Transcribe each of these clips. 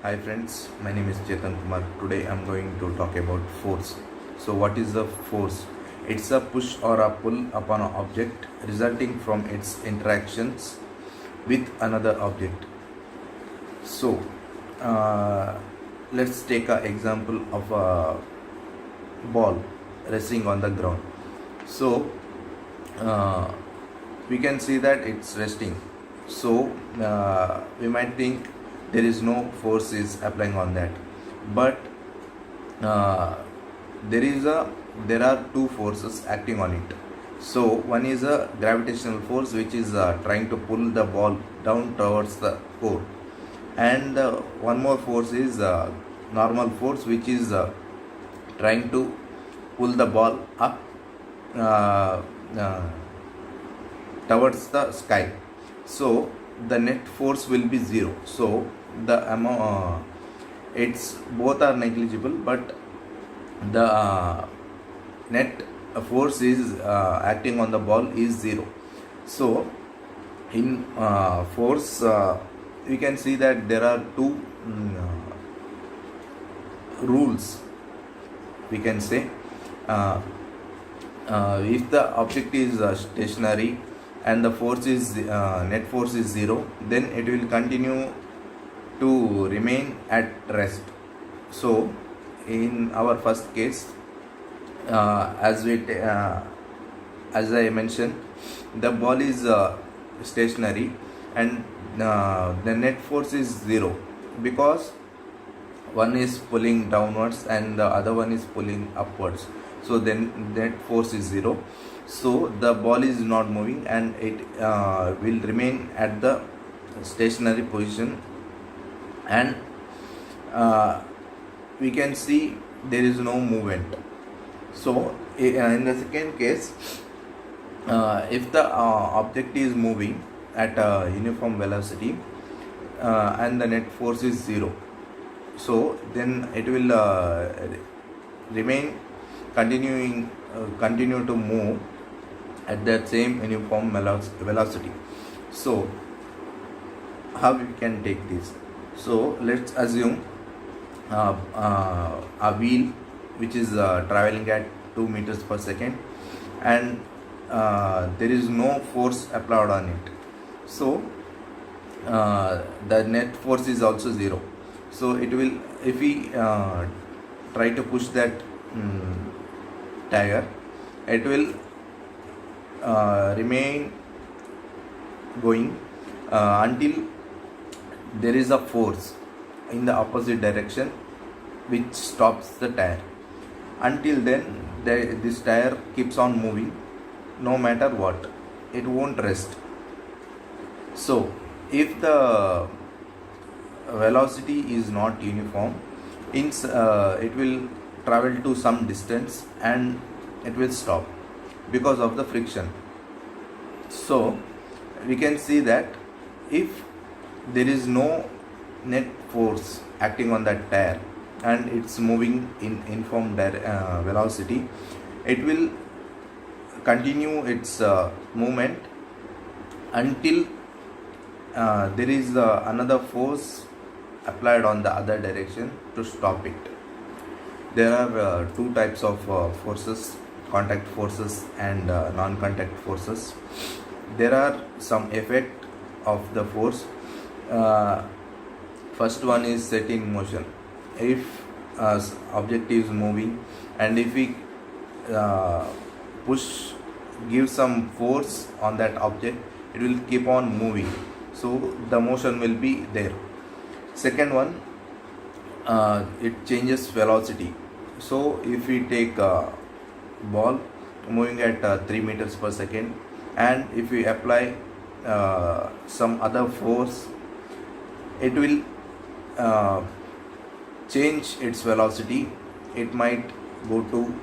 Hi friends, my name is Chetan Kumar. Today I'm going to talk about force. So what is the force? It's a push or a pull upon an object resulting from its interactions with another object. So let's take an example of a ball resting on the ground. So uh, we can see that it's resting. So we might think there is no force is applying on that, but uh, there are two forces acting on it. So one is a gravitational force which is trying to pull the ball down towards the core, and one more force is normal force which is trying to pull the ball up uh, uh, towards the sky. So the net force will be zero. So the amount it's both are negligible, but the net force is acting on the ball is zero. So in force we can see that there are two rules. We can say if the object is stationary and the force is net force is zero, then it will continue to remain at rest. So in our first case, as I mentioned, the ball is stationary and the net force is zero, because one is pulling downwards and the other one is pulling upwards. So then net force is zero. So the ball is not moving and it will remain at the stationary position, and we can see there is no movement. So in the second case, if the object is moving at a uniform velocity and the net force is zero, so then it will remain continue to move at that same uniform velocity. So how we can take this? So let's assume a wheel which is traveling at 2 meters per second, and there is no force applied on it. So the net force is also zero. So it will, if we try to push that tire, it will remain going until there is a force in the opposite direction which stops the tire. Until then, this tire keeps on moving no matter what. It won't rest. So if the velocity is not uniform, it will travel to some distance and it will stop because of the friction. So we can see that if there is no net force acting on that tire and it's moving in uniform velocity, it will continue its movement until there is another force applied on the other direction to stop it. There are two types of forces: contact forces and non-contact forces. There are some effect of the force. First one is set in motion. If object is moving and if we give some force on that object, it will keep on moving. So the motion will be there. Second one, it changes velocity. So if we take a ball moving at 3 meters per second, and if we apply some other force, it will change its velocity. It might go to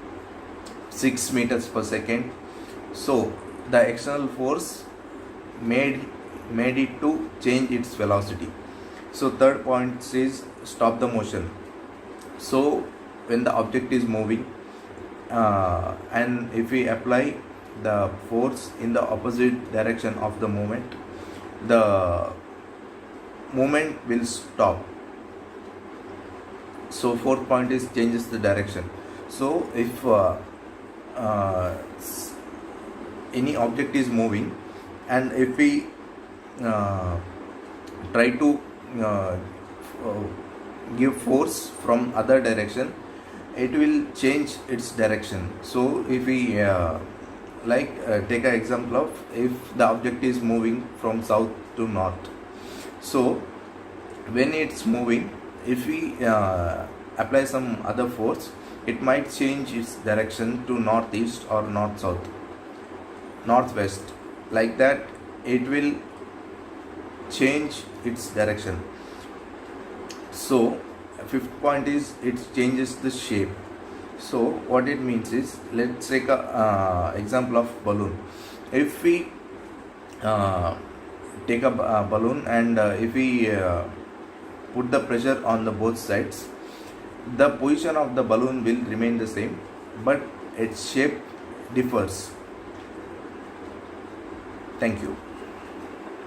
6 meters per second. So the external force made it to change its velocity. So third point says stop the motion. So when the object is moving and if we apply the force in the opposite direction of the movement will stop. So fourth point is changes the direction. So if any object is moving, and if we try to uh, give force from other direction, it will change its direction. So if we take an example of, if the object is moving from south to north, so when it's moving, if we apply some other force, it might change its direction to northeast or north south, northwest. Like that, it will change its direction. So fifth point is it changes the shape. So what it means is, let's take a example of balloon. If we take a balloon, and if we put the pressure on the both sides, the position of the balloon will remain the same, but its shape differs. Thank you.